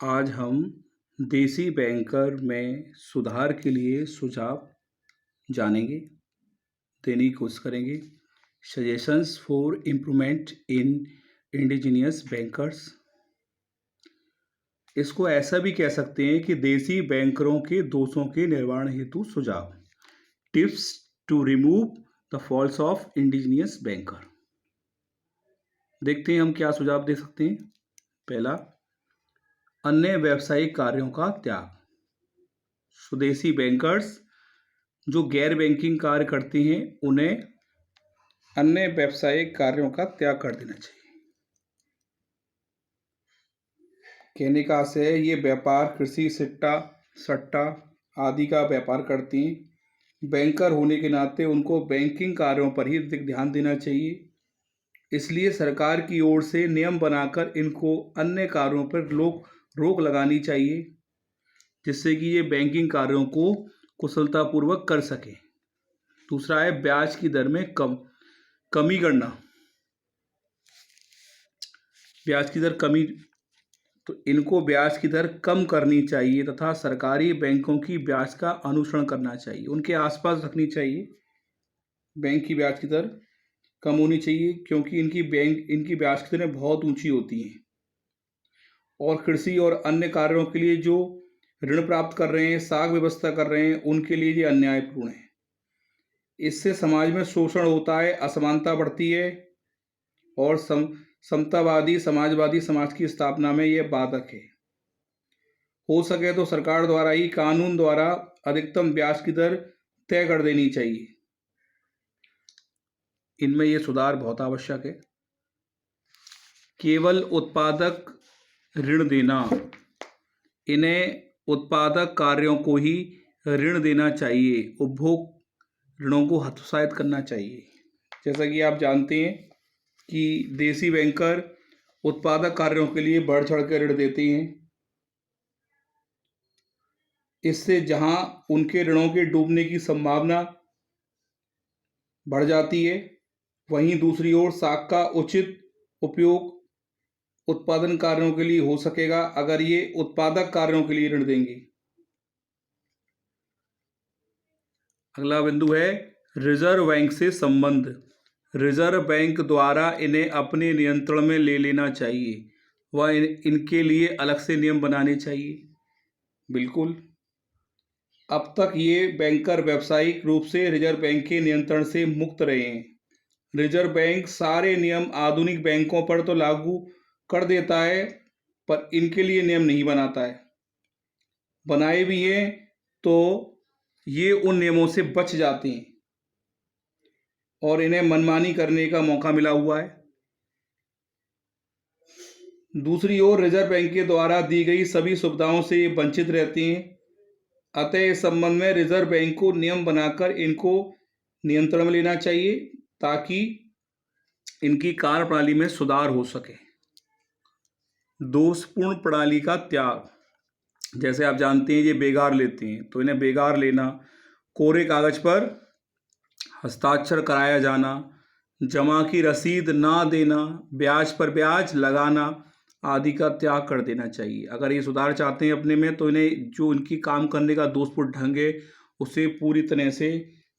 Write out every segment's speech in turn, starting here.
आज हम देसी बैंकर में सुधार के लिए सुझाव जानेंगे, देने की कोशिश करेंगे। Suggestions for improvement in indigenous bankers. इसको ऐसा भी कह सकते हैं कि देसी बैंकरों के दोषों के निवारण हेतु सुझाव। Tips to remove the falls of indigenous banker. देखते हैं हम क्या सुझाव दे सकते हैं। पहला, अन्य व्यावसायिक कार्यों का त्याग। स्वदेशी बैंकर्स जो गैर बैंकिंग कार्य करते हैं उन्हें अन्य व्यावसायिक कार्यों का त्याग कर देना चाहिए। कहने का आशय है ये व्यापार कृषि सट्टा आदि का व्यापार करती हैं। बैंकर होने के नाते उनको बैंकिंग कार्यों पर ही अधिक ध्यान देना चाहिए। इसलिए सरकार की ओर से नियम बनाकर इनको अन्य कार्यों पर रोक लगानी चाहिए, जिससे कि ये बैंकिंग कार्यों को कुशलतापूर्वक कर सकें। दूसरा है ब्याज की दर में कमी करना। ब्याज की दर कमी, तो इनको ब्याज की दर कम करनी चाहिए तथा सरकारी बैंकों की ब्याज का अनुसरण करना चाहिए, उनके आसपास रखनी चाहिए। बैंक की ब्याज की दर कम होनी चाहिए क्योंकि इनकी ब्याज की दरें बहुत ऊंची होती हैं और कृषि और अन्य कार्यों के लिए जो ऋण प्राप्त कर रहे हैं, साख व्यवस्था कर रहे हैं, उनके लिए ये अन्यायपूर्ण है। इससे समाज में शोषण होता है, असमानता बढ़ती है और समतावादी समाजवादी समाज की स्थापना में यह बाधक है। हो सके तो सरकार द्वारा ही कानून द्वारा अधिकतम ब्याज की दर तय कर देनी चाहिए। इनमें यह सुधार बहुत आवश्यक है। केवल उत्पादक ऋण देना, इन्हें उत्पादक कार्यों को ही ऋण देना चाहिए, उपभोग ऋणों को हतोत्साहित करना चाहिए। जैसा कि आप जानते हैं कि देसी बैंकर उत्पादक कार्यों के लिए बढ़ चढ़ कर ऋण देते हैं। इससे जहां उनके ऋणों के डूबने की संभावना बढ़ जाती है, वहीं दूसरी ओर साख का उचित उपयोग उत्पादन कार्यों के लिए हो सकेगा अगर ये उत्पादक कार्यों के लिए ऋण देंगे। अगला बिंदु है रिजर्व बैंक से संबंध। रिजर्व बैंक द्वारा इन्हें अपने नियंत्रण में ले लेना चाहिए व इनके लिए अलग से नियम बनाने चाहिए। बिल्कुल, अब तक ये बैंकर व्यावसायिक रूप से रिजर्व बैंक के नियंत्रण से मुक्त रहे हैं। रिजर्व बैंक सारे नियम आधुनिक बैंकों पर तो लागू कर देता है, पर इनके लिए नियम नहीं बनाता है। बनाए भी हैं तो ये उन नियमों से बच जाते हैं और इन्हें मनमानी करने का मौका मिला हुआ है। दूसरी ओर रिजर्व बैंक के द्वारा दी गई सभी सुविधाओं से ये वंचित रहते हैं। अतः इस संबंध में रिजर्व बैंक को नियम बनाकर इनको नियंत्रण में लेना चाहिए ताकि इनकी कार्यप्रणाली में सुधार हो सके। दोषपूर्ण प्रणाली का त्याग। जैसे आप जानते हैं ये बेगार लेते हैं, तो इन्हें बेगार लेना, कोरे कागज पर हस्ताक्षर कराया जाना, जमा की रसीद ना देना, ब्याज पर ब्याज लगाना आदि का त्याग कर देना चाहिए। अगर ये सुधार चाहते हैं अपने में, तो इन्हें जो इनकी काम करने का दोषपूर्ण ढंग है उसे पूरी तरह से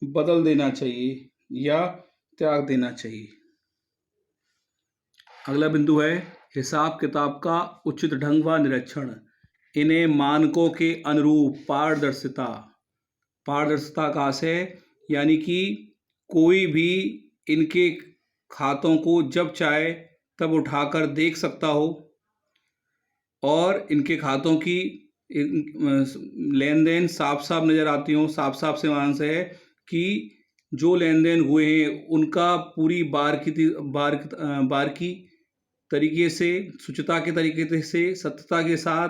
बदल देना चाहिए या त्याग देना चाहिए। अगला बिंदु है हिसाब किताब का उचित ढंग व निरीक्षण। इन्हें मानकों के अनुरूप पारदर्शिता का आशय यानी कि कोई भी इनके खातों को जब चाहे तब उठाकर देख सकता हो और इनके खातों की लेन देन साफ साफ नज़र आती हो। साफ साफ से मान से है कि जो लेन देन हुए हैं उनका पूरी बारीकी तरीके से, शुचिता के तरीके से, सत्यता के साथ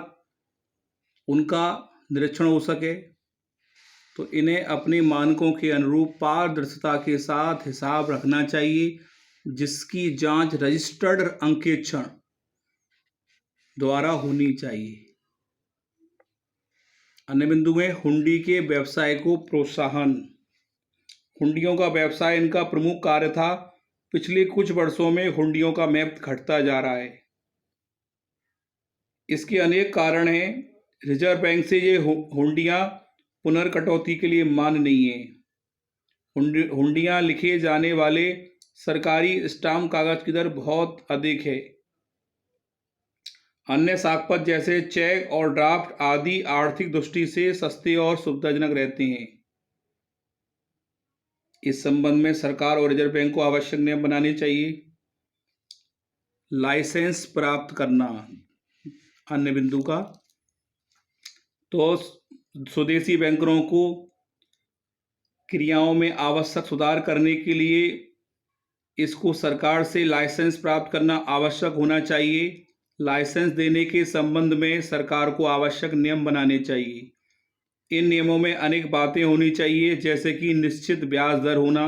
उनका निरीक्षण हो सके। तो इन्हें अपने मानकों के अनुरूप पारदर्शिता के साथ हिसाब रखना चाहिए, जिसकी जांच रजिस्टर्ड अंकेक्षण द्वारा होनी चाहिए। अन्य बिंदु में हुंडी के व्यवसाय को प्रोत्साहन। हुंडियों का व्यवसाय इनका प्रमुख कार्य था। पिछले कुछ वर्षों में हुंडियों का महत्व घटता जा रहा है। इसके अनेक कारण हैं। रिजर्व बैंक से ये हुंडियाँ पुनर्कटौती के लिए मान्य नहीं है। हुंडियाँ लिखे जाने वाले सरकारी स्टाम्प कागज की दर बहुत अधिक है। अन्य साक्ष्यपत्र जैसे चेक और ड्राफ्ट आदि आर्थिक दृष्टि से सस्ते और सुविधाजनक रहते हैं। इस संबंध में सरकार और रिजर्व बैंक को आवश्यक नियम बनाने चाहिए। लाइसेंस प्राप्त करना अन्य बिंदु का, तो स्वदेशी बैंकरों को क्रियाओं में आवश्यक सुधार करने के लिए इसको सरकार से लाइसेंस प्राप्त करना आवश्यक होना चाहिए। लाइसेंस देने के संबंध में सरकार को आवश्यक नियम बनाने चाहिए। इन नियमों में अनेक बातें होनी चाहिए, जैसे कि निश्चित ब्याज दर होना,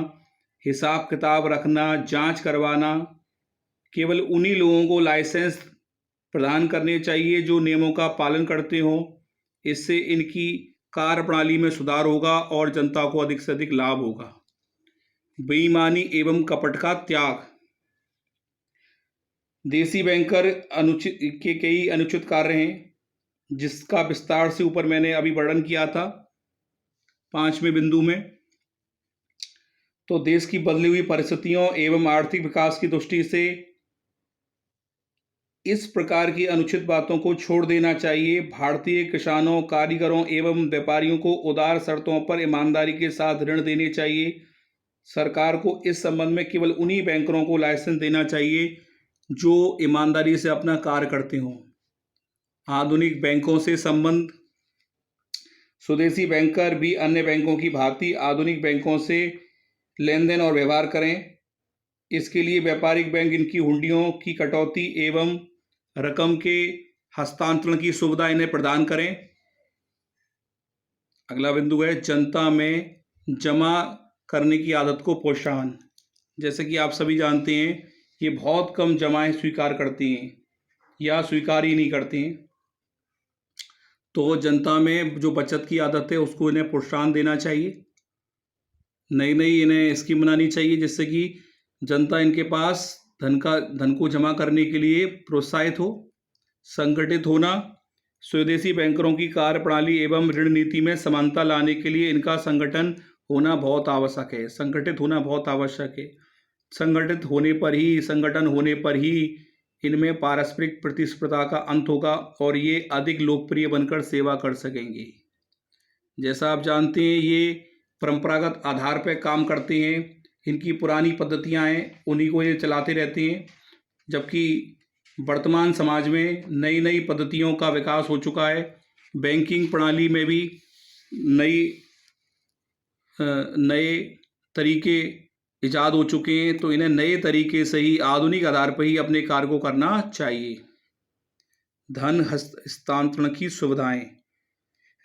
हिसाब किताब रखना, जांच करवाना। केवल उन्हीं लोगों को लाइसेंस प्रदान करने चाहिए जो नियमों का पालन करते हों। इससे इनकी कार्यप्रणाली में सुधार होगा और जनता को अधिक से अधिक लाभ होगा। बेईमानी एवं कपट का त्याग। देसी बैंकर अनुचित के कई अनुचित कार्य हैं, जिसका विस्तार से ऊपर मैंने अभी वर्णन किया था 5वें बिंदु में। तो देश की बदली हुई परिस्थितियों एवं आर्थिक विकास की दृष्टि से इस प्रकार की अनुचित बातों को छोड़ देना चाहिए। भारतीय किसानों, कारीगरों एवं व्यापारियों को उदार शर्तों पर ईमानदारी के साथ ऋण देने चाहिए। सरकार को इस संबंध में केवल उन्हीं बैंकरों को लाइसेंस देना चाहिए जो ईमानदारी से अपना कार्य करते हों। आधुनिक बैंकों से संबंध। स्वदेशी बैंकर भी अन्य बैंकों की भांति आधुनिक बैंकों से लेन देन और व्यवहार करें। इसके लिए व्यापारिक बैंक इनकी हुंडियों की कटौती एवं रकम के हस्तांतरण की सुविधा इन्हें प्रदान करें। अगला बिंदु है जनता में जमा करने की आदत को प्रोत्साहन। जैसे कि आप सभी जानते हैं, ये बहुत कम जमाएं स्वीकार करती हैं या स्वीकार ही नहीं करती हैं। तो जनता में जो बचत की आदत है उसको इन्हें प्रोत्साहन देना चाहिए। नई नई इन्हें स्कीम बनानी चाहिए जिससे कि जनता इनके पास धन को जमा करने के लिए प्रोत्साहित हो। संगठित होना। स्वदेशी बैंकरों की कार्यप्रणाली एवं ऋण नीति में समानता लाने के लिए इनका संगठन होना बहुत आवश्यक है। संगठित होना बहुत आवश्यक है। संगठन होने पर ही इनमें पारस्परिक प्रतिस्पर्धा का अंत होगा और ये अधिक लोकप्रिय बनकर सेवा कर सकेंगे। जैसा आप जानते हैं, ये परंपरागत आधार पर काम करते हैं। इनकी पुरानी पद्धतियां हैं, उन्हीं को ये चलाते रहते हैं। जबकि वर्तमान समाज में नई नई पद्धतियों का विकास हो चुका है। बैंकिंग प्रणाली में भी नए तरीके इजाद हो चुके हैं। तो इन्हें नए तरीके से ही आधुनिक आधार पर ही अपने कार्य को करना चाहिए। धन हस्तांतरण की सुविधाएं।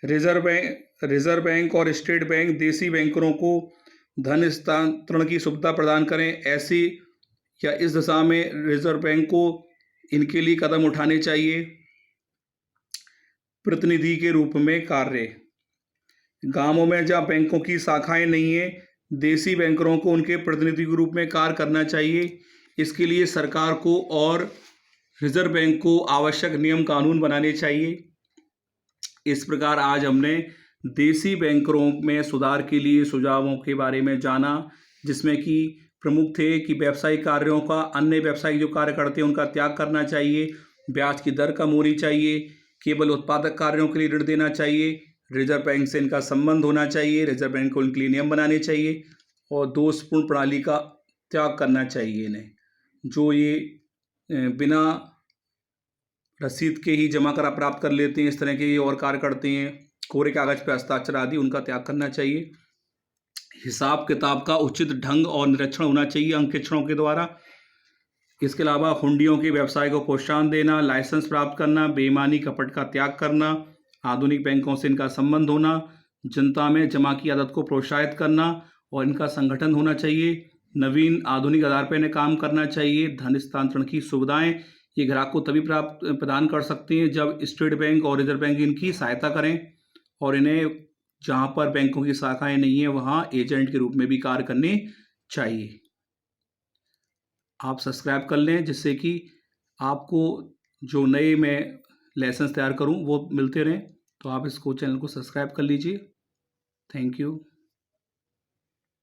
रिजर्व बैंक और स्टेट बैंक देसी बैंकरों को धन हस्तांतरण की सुविधा प्रदान करें। ऐसी या इस दिशा में रिजर्व बैंक को इनके लिए कदम उठाने चाहिए। प्रतिनिधि के रूप में कार्य। गांवों में जहां बैंकों की शाखाएं नहीं है, देसी बैंकरों को उनके प्रतिनिधि के रूप में कार्य करना चाहिए। इसके लिए सरकार को और रिजर्व बैंक को आवश्यक नियम कानून बनाने चाहिए। इस प्रकार आज हमने देसी बैंकरों में सुधार के लिए सुझावों के बारे में जाना, जिसमें कि प्रमुख थे कि व्यावसायिक कार्यों का अन्य व्यावसायिक जो कार्य करते हैं उनका त्याग करना चाहिए, ब्याज की दर कम होनी चाहिए, केवल उत्पादक कार्यों के लिए ऋण देना चाहिए, रिजर्व बैंक से इनका संबंध होना चाहिए, रिजर्व बैंक को इनके लिए नियम बनाने चाहिए और दोषपूर्ण प्रणाली का त्याग करना चाहिए इन्हें, जो ये बिना रसीद के ही जमा करा प्राप्त कर लेते हैं, इस तरह के ये और कार्य करते हैं, कोरे कागज पर हस्ताक्षर आदि, उनका त्याग करना चाहिए। हिसाब किताब का उचित ढंग और निरीक्षण होना चाहिए अंकेक्षणों के द्वारा। इसके अलावा हुंडियों के व्यवसाय को प्रोत्साहन देना, लाइसेंस प्राप्त करना, बेईमानी कपट का त्याग करना, आधुनिक बैंकों से इनका संबंध होना, जनता में जमा की आदत को प्रोत्साहित करना और इनका संगठन होना चाहिए। नवीन आधुनिक आधार पर इन्हें काम करना चाहिए। धन हस्तांतरण की सुविधाएं ये ग्राहक को तभी प्रदान कर सकते हैं जब स्टेट बैंक और रिजर्व बैंक इनकी सहायता करें और इन्हें जहां पर बैंकों की शाखाएं नहीं है वहां एजेंट के रूप में भी कार्य करने चाहिए। आप सब्सक्राइब कर लें जिससे कि आपको जो नए मैं लेसन्स तैयार करूँ वो मिलते रहें, तो आप इसको चैनल को सब्सक्राइब कर लीजिए। Thank you.